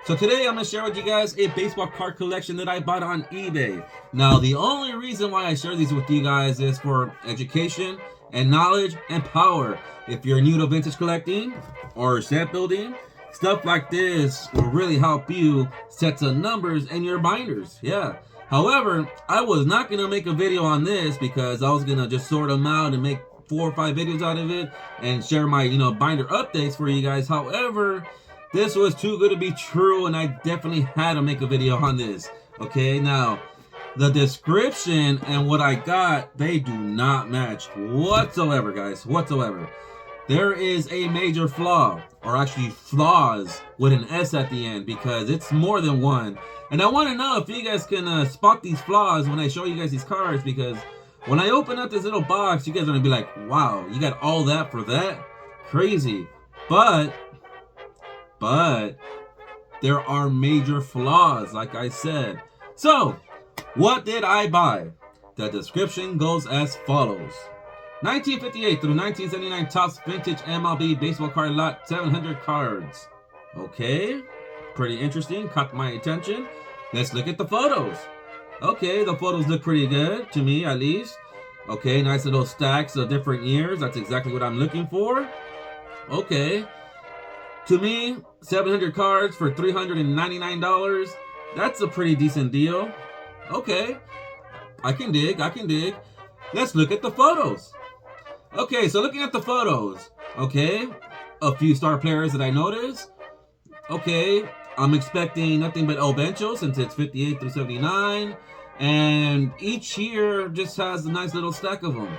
So today I'm going to share with you guys a baseball card collection that I bought on eBay. Now the only reason why I share these with you guys is for education and knowledge and power. If you're new to vintage collecting or set building, stuff like this will really help you set some numbers in your binders. Yeah. However, I was not going to make a video on this because I was going to just sort them out and make 4 or 5 videos out of it and share my, binder updates for you guys. However, this was too good to be true and I definitely had to make a video on this. Okay, now the description and what I got, they do not match whatsoever, guys, whatsoever. There is a major flaw, or actually flaws with an S at the end, because it's more than one. And I want to know if you guys can spot these flaws when I show you guys these cards, because when I open up this little box, you guys are going to be like, wow, you got all that for that? Crazy. But there are major flaws, like I said. So, what did I buy? The description goes as follows. 1958 through 1979 Topps Vintage MLB Baseball Card Lot 700 cards. Okay, pretty interesting, caught my attention. Let's look at the photos. Okay, the photos look pretty good, to me at least. Okay, nice little stacks of different years. That's exactly what I'm looking for. Okay. To me, 700 cards for $399. That's a pretty decent deal. Okay, I can dig. Let's look at the photos. Okay, so looking at the photos, okay, a few star players that I noticed. Okay, I'm expecting nothing but El Bencho since it's 58 through 79. And each year just has a nice little stack of them.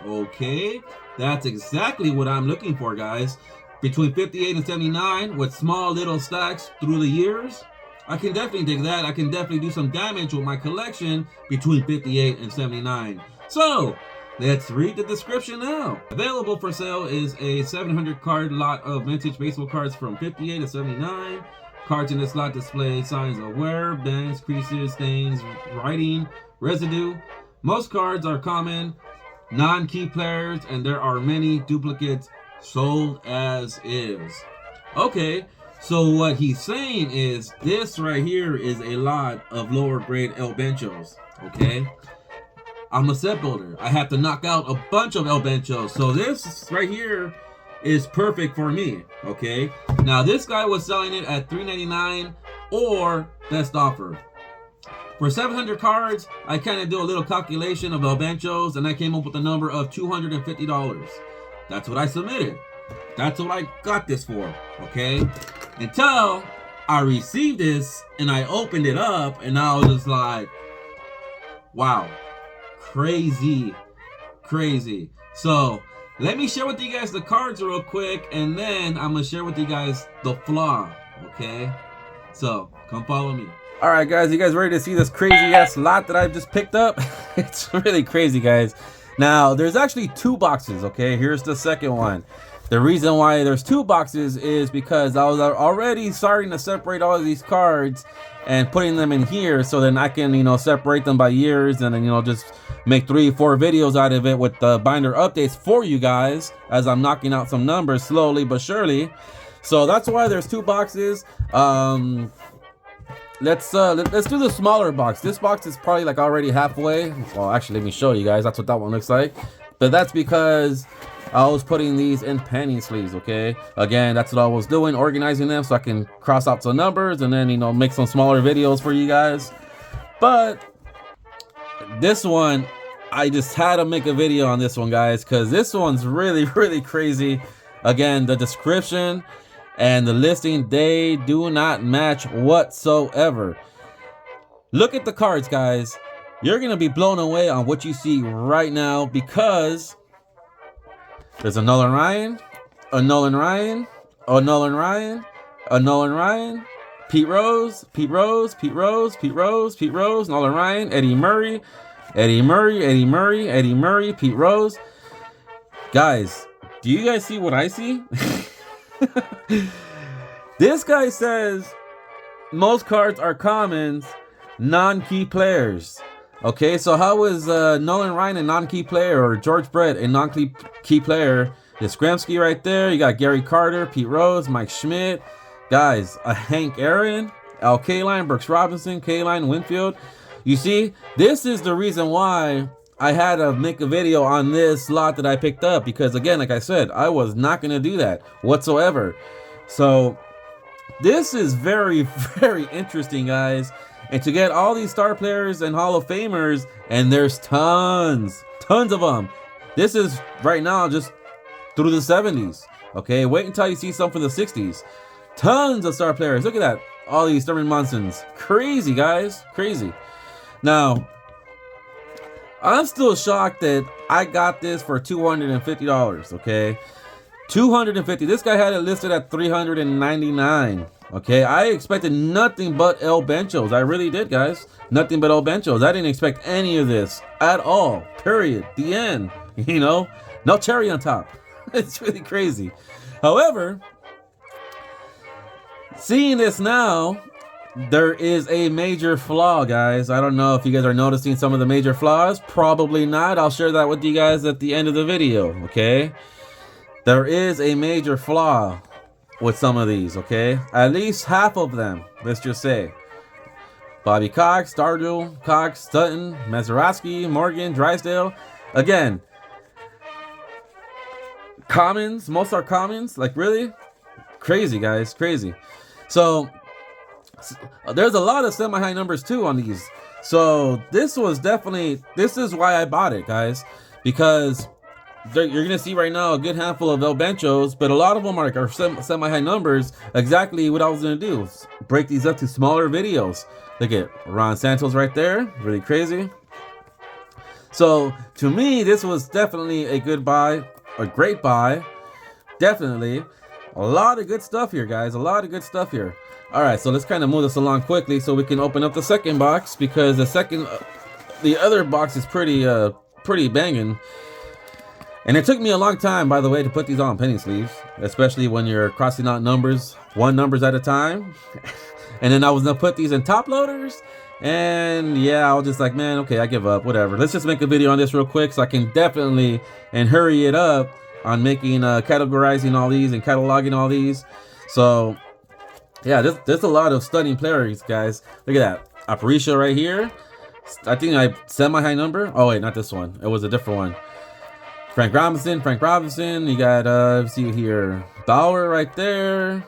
Okay, that's exactly what I'm looking for, guys. Between 58 and 79 with small little stacks through the years. I can definitely dig that. I can definitely do some damage with my collection between 58 and 79. So, let's read the description now. Available for sale is a 700 card lot of vintage baseball cards from 58 to 79. Cards in this lot display signs of wear, bends, creases, stains, writing, residue. Most cards are common, non-key players, and there are many duplicates sold as is. Okay, so what he's saying is this right here is a lot of lower grade El Benchos. Okay, I'm a set builder. I have to knock out a bunch of El Benchos, so this right here is perfect for me. Okay, now this guy was selling it at $3.99 or best offer. For 700 cards, I kind of do a little calculation of El Benchos and I came up with a number of $250. That's what I submitted. That's what I got this for, okay? Until I received this and I opened it up and I was just like, wow, crazy. So let me share with you guys the cards real quick and then I'm gonna share with you guys the flaw, okay? So come follow me. All right, guys, you guys ready to see this crazy ass lot that I've just picked up? It's really crazy, guys. Now, there's actually 2 boxes, okay? Here's the second one. The reason why there's 2 boxes is because I was already starting to separate all of these cards and putting them in here so then I can, separate them by years and then, just make 3 or 4 videos out of it with the binder updates for you guys as I'm knocking out some numbers slowly but surely. So that's why there's 2 boxes. Let's do the smaller box. This box is probably like already halfway. Well, actually, let me show you guys. That's what that one looks like. But that's because I was putting these in panning sleeves, okay? Again, that's what I was doing, organizing them so I can cross out some numbers and then, make some smaller videos for you guys. But this one, I just had to make a video on this one, guys, because this one's really, really crazy. Again, the description and the listing, they do not match whatsoever. Look at the cards, guys. You're going to be blown away on what you see right now because there's a Nolan Ryan, a Nolan Ryan, a Nolan Ryan, a Nolan Ryan, Pete Rose, Pete Rose, Pete Rose, Pete Rose, Pete Rose, Nolan Ryan, Eddie Murray, Eddie Murray, Eddie Murray, Eddie Murray, Pete Rose. Guys, do you guys see what I see? This guy says most cards are commons, non-key players. Okay, so how is Nolan Ryan a non-key player or George Brett a non-key player? There's Gramsci right there. You got Gary Carter, Pete Rose, Mike Schmidt, Guys, a Hank Aaron, Al Kaline, Brooks Robinson, Kaline, Winfield. You see, this is the reason why I had to make a video on this lot that I picked up. Because again, like I said, I was not going to do that whatsoever. So this is very, very interesting, guys. And to get all these star players and Hall of Famers, and there's tons of them. This is right now just through the 70s. Okay, wait until you see some from the 60s. Tons of star players. Look at that. All these Thurman Munsons. Crazy, guys. Crazy. Now, I'm still shocked that I got this for $250. Okay, $250. This guy had it listed at $399. Okay, I expected nothing but El Benchos. I really did, guys. Nothing but El Benchos. I didn't expect any of this at all. Period. The end. You know, no cherry on top. It's really crazy. However, seeing this now, there is a major flaw, guys. I don't know if you guys are noticing some of the major flaws. Probably not. I'll share that with you guys at the end of the video. Okay, there is a major flaw with some of these, okay? At least half of them, let's just say. Bobby Cox, Stardew, Cox, Sutton, Mazeroski, Morgan, Drysdale. Again, commons, most are commons. Like, really? Crazy, guys, crazy. So, there's a lot of semi-high numbers, too, on these. So, this was definitely, this is why I bought it, guys. Because you're going to see right now a good handful of El Benchos, but a lot of them are semi-high numbers. Exactly what I was going to do, break these up to smaller videos. Look at Ron Santos right there, really crazy. So to me, this was definitely a good buy, a great buy, definitely. A lot of good stuff here, guys, a lot of good stuff here. All right, so let's kind of move this along quickly so we can open up the second box, because the other box is pretty banging. And it took me a long time, by the way, to put these on penny sleeves, especially when you're crossing out numbers, one numbers at a time. And then I was gonna put these in top loaders, and yeah, I was just like, man, okay, I give up, whatever. Let's just make a video on this real quick so I can definitely and hurry it up on making categorizing all these and cataloging all these. So yeah, there's a lot of stunning players, guys. Look at that, Aparicio right here. I think I semi-high number. Oh wait, not this one. It was a different one. Frank Robinson. You got, let's see here, Bauer right there,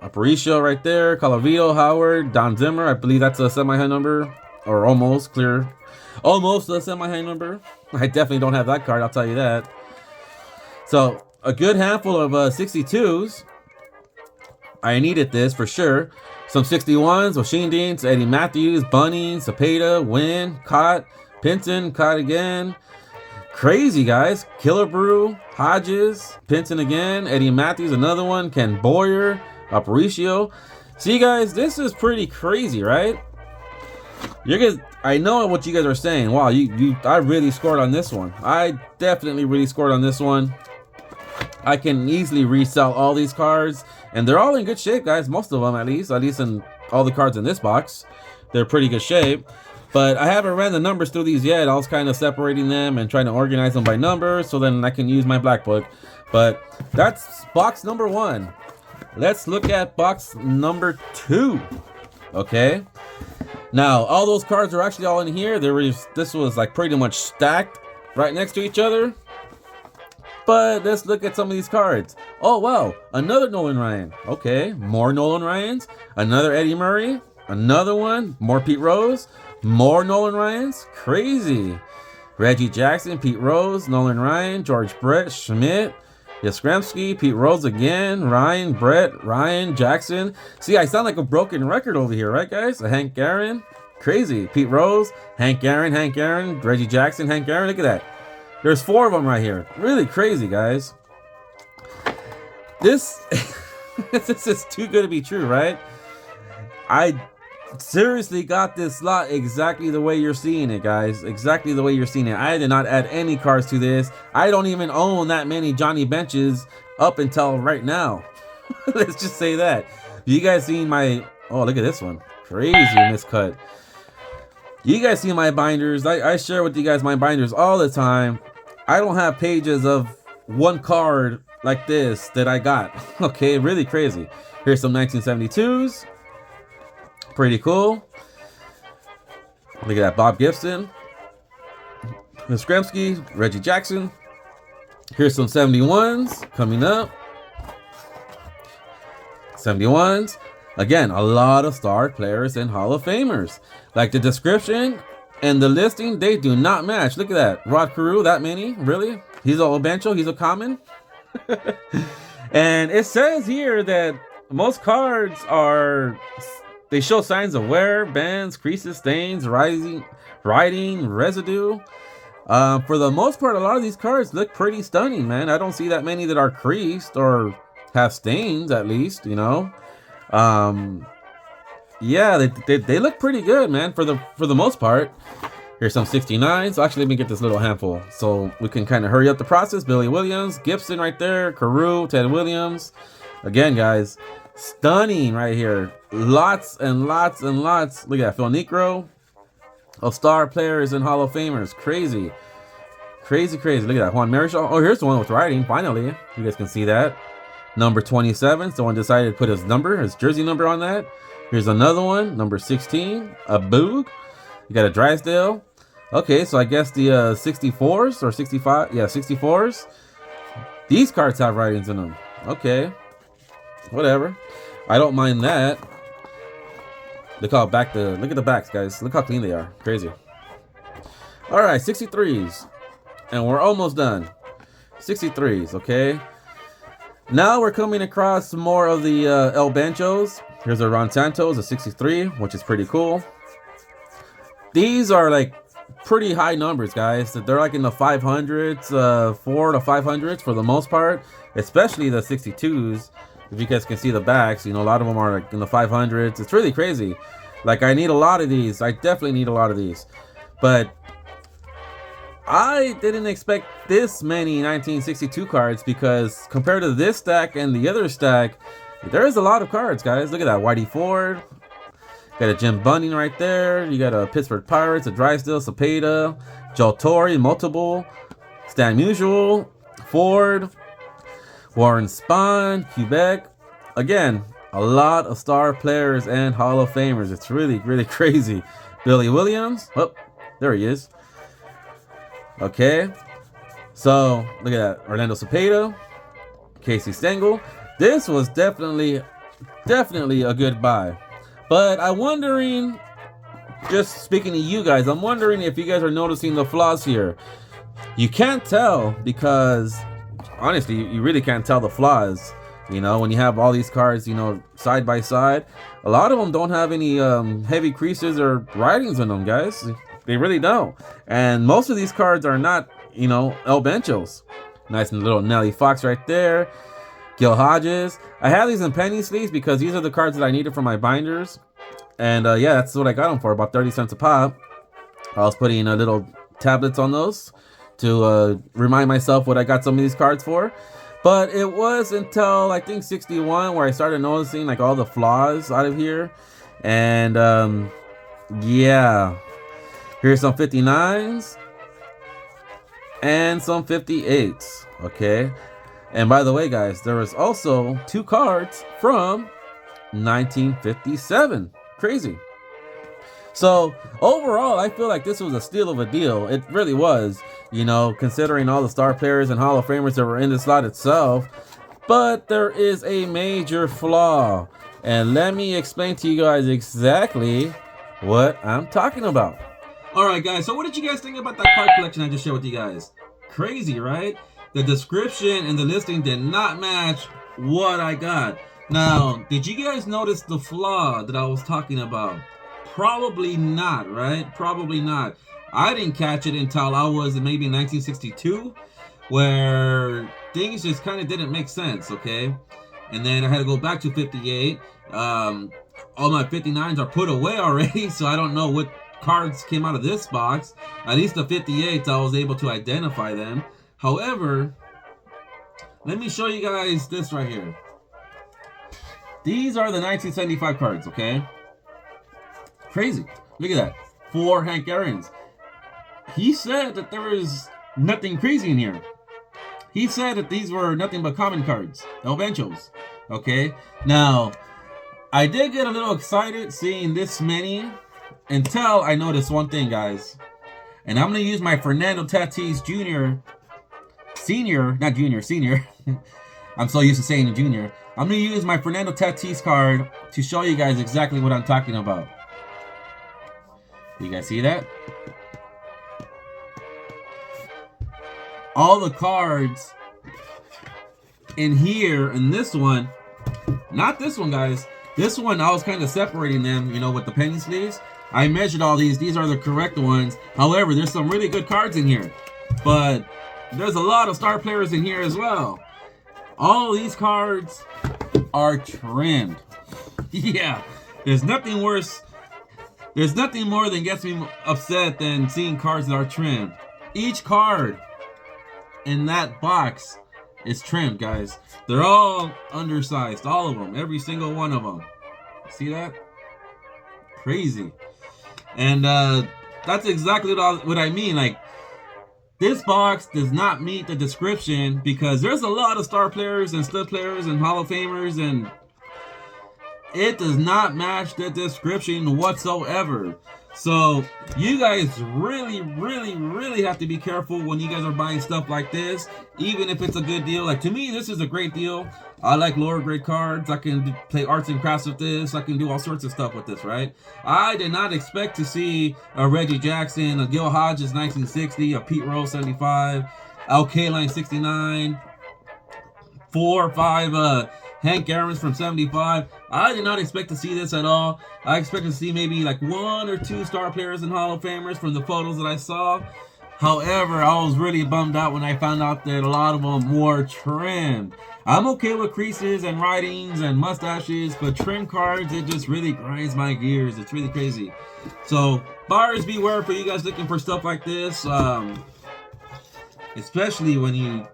Aparicio right there, Colavito, Howard, Don Zimmer. I believe that's a semi-high number, or almost a semi-high number. I definitely don't have that card, I'll tell you that. So a good handful of 62s. I needed this for sure. Some 61s with Sheen Deans, Eddie Matthews, Bunny, Cepeda, Wynn, Cott, Pinson, Cott again. Crazy, guys. Killebrew, Hodges, Pinson again, Eddie Matthews, another one, Ken Boyer, Aparicio. See, guys, this is pretty crazy, right? You guys, I know what you guys are saying. Wow, I really scored on this one. I definitely really scored on this one. I can easily resell all these cards, and they're all in good shape, guys. Most of them, at least in all the cards in this box, they're pretty good shape. But I haven't ran the numbers through these yet. I was kind of separating them and trying to organize them by numbers, so then I can use my black book. But that's box number 1. Let's look at box number 2. Okay. Now, all those cards are actually all in here. This was like pretty much stacked right next to each other. But let's look at some of these cards. Oh, wow. Another Nolan Ryan. Okay. More Nolan Ryans. Another Eddie Murray. Another one. More Pete Rose. More Nolan Ryans. Crazy. Reggie Jackson, Pete Rose, Nolan Ryan, George Brett, Schmidt, Yastrzemski, Pete Rose again, Ryan, Brett, Ryan, Jackson. See, I sound like a broken record over here, right, guys? A Hank Aaron. Crazy. Pete Rose, Hank Aaron, Reggie Jackson, Hank Aaron. Look at that. There's 4 of them right here. Really crazy, guys. This is too good to be true, right? I seriously got this slot exactly the way you're seeing it, guys. Exactly the way you're seeing it. I did not add any cards to this. I don't even own that many Johnny Benches up until right now. Let's just say that. You guys seen my... Oh, look at this one. Crazy miscut. You guys see my binders. I share with you guys my binders all the time. I don't have pages of one card like this that I got. Okay, really crazy. Here's some 1972s. Pretty cool. Look at that, Bob Gibson, Skramsky, Reggie Jackson. Here's some 71s coming up. 71s. Again, a lot of star players and Hall of Famers. Like the description and the listing, they do not match. Look at that. Rod Carew, that many? Really? He's a Obencho, he's a common. And it says here that most cards are, they show signs of wear, bends, creases, stains, writing, residue. For the most part, a lot of these cards look pretty stunning, man. I don't see that many that are creased or have stains, at least, you know. Yeah, they look pretty good, man, for the most part. Here's some 69s. So actually, let me get this little handful so we can kind of hurry up the process. Billy Williams, Gibson right there, Carew, Ted Williams. Again, guys, stunning right here. Lots and lots and lots. Look at that, Phil Necro of star players and Hall of Famers. Crazy. Crazy, crazy. Look at that, Juan Marichal. Oh, here's the one with writing, finally. You guys can see that. Number 27. Someone decided to put his number, his jersey number on that. Here's another one, number 16, a Boog. You got a Drysdale. Okay, so I guess the 64s or 65, yeah, 64s. These cards have writings in them. Okay, whatever. I don't mind that. Look how look at the backs, guys. Look how clean they are. Crazy. All right, 63s, and we're almost done. 63s, okay. Now we're coming across some more of the El Benchos. Here's a Ron Santos, a 63, which is pretty cool. These are like pretty high numbers, guys. They're like in the 500s, 4 to 500s for the most part, especially the 62s. If you guys can see the backs, you know, a lot of them are like in the 500s. It's really crazy. Like, I need a lot of these. I definitely need a lot of these. But I didn't expect this many 1962 cards, because compared to this stack and the other stack, there is a lot of cards, guys. Look at that. Whitey Ford. Got a Jim Bunning right there. You got a Pittsburgh Pirates, a Drysdale, Cepeda, Joe Torre, multiple, Stan Musial, Ford, Warren Spahn, Quebec. Again, a lot of star players and Hall of Famers. It's really, really crazy. Billy Williams. Oh, there he is. Okay. So, look at that. Orlando Cepeda, Casey Stengel. This was definitely a good buy. But I'm wondering, just speaking to you guys, I'm wondering if you guys are noticing the flaws here. You can't tell, because honestly, you really can't tell the flaws. You know, when you have all these cards, you know, side by side, a lot of them don't have any heavy creases or writings in them, guys. They really don't. And most of these cards are not, you know, El Benchos. Nice little Nelly Fox right there. Gil Hodges. I have these in penny sleeves because these are the cards that I needed for my binders. And yeah, that's what I got them for, about 30 cents a pop. I was putting little tablets on those to remind myself what I got some of these cards for. But it was until, I think, 61 where I started noticing like all the flaws out of here. And yeah, here's some 59s and some 58s. Okay. And by the way, guys, there was also 2 cards from 1957. Crazy. So overall, I feel like this was a steal of a deal. It really was, you know, considering all the star players and Hall of Famers that were in this lot itself. But there is a major flaw. And let me explain to you guys exactly what I'm talking about. All right, guys. So what did you guys think about that card collection I just shared with you guys? Crazy, right? The description and the listing did not match what I got. Now, did you guys notice the flaw that I was talking about? Probably not, right? Probably not. I didn't catch it until I was maybe in 1962, where things just kind of didn't make sense, okay? And then I had to go back to 58. All my 59s are put away already, so I don't know what cards came out of this box. At least the 58s, I was able to identify them. However, let me show you guys this right here. These are the 1975 cards, okay? Crazy. Look at that. For Hank Aaron's. He said that there is nothing crazy in here. He said that these were nothing but common cards, no eventuals. Okay, now I did get a little excited seeing this many until I noticed one thing, guys. And I'm gonna use my Fernando Tatis Senior, not Junior, Senior. I'm so used to saying Junior. I'm gonna use my Fernando Tatis card to show you guys exactly what I'm talking about. You guys see that? All the cards in here, and this one, not this one, guys. This one, I was kind of separating them, you know, with the penny sleeves. I measured all these. These are the correct ones. However, there's some really good cards in here. But there's a lot of star players in here as well. All of these cards are trimmed. Yeah, there's nothing worse. There's nothing more than gets me upset than seeing cards that are trimmed. Each card in that box is trimmed, guys. They're all undersized, all of them, every single one of them. See that? Crazy. And that's exactly what I mean. Like, this box does not meet the description because there's a lot of star players and stud players and Hall of Famers, and it does not match the description whatsoever. So you guys really, really, really have to be careful when you guys are buying stuff like this, even if it's a good deal. Like, to me, this is a great deal. I like lower grade cards. I can play arts and crafts with this. I can do all sorts of stuff with this, right? I did not expect to see a Reggie Jackson, a Gil Hodges 1960, a Pete Rose 75, Al Kaline 69, 4 or 5 Hank Aaron's from 75. I did not expect to see this at all. I expected to see maybe like 1 or 2 star players and Hall of Famers from the photos that I saw. However, I was really bummed out when I found out that a lot of them were trimmed. I'm okay with creases and writings and mustaches, but trim cards, it just really grinds my gears. It's really crazy. So, buyers beware for you guys looking for stuff like this. Especially when you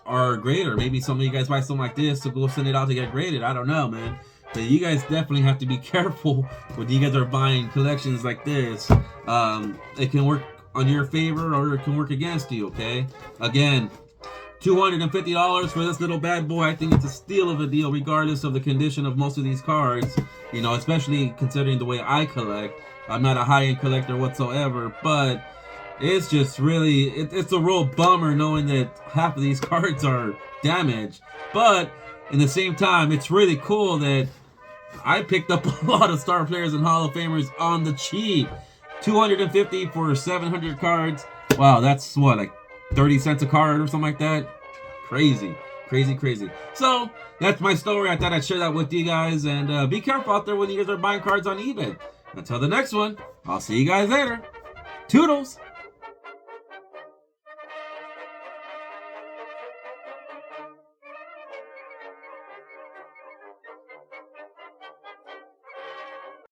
are a grader. Maybe some of you guys buy something like this to go send it out to get graded. I don't know, man. But you guys definitely have to be careful when you guys are buying collections like this. It can work on your favor or it can work against you, okay? Again, $250 for this little bad boy. I think it's a steal of a deal regardless of the condition of most of these cards. You know, especially considering the way I collect. I'm not a high-end collector whatsoever, but it's just really, it's a real bummer knowing that half of these cards are damaged. But in the same time, it's really cool that I picked up a lot of star players and Hall of Famers on the cheap. $250 for 700 cards. Wow, that's what, like 30 cents a card or something like that? Crazy, crazy, crazy. So, that's my story. I thought I'd share that with you guys. And be careful out there when you guys are buying cards on eBay. Until the next one, I'll see you guys later. Toodles!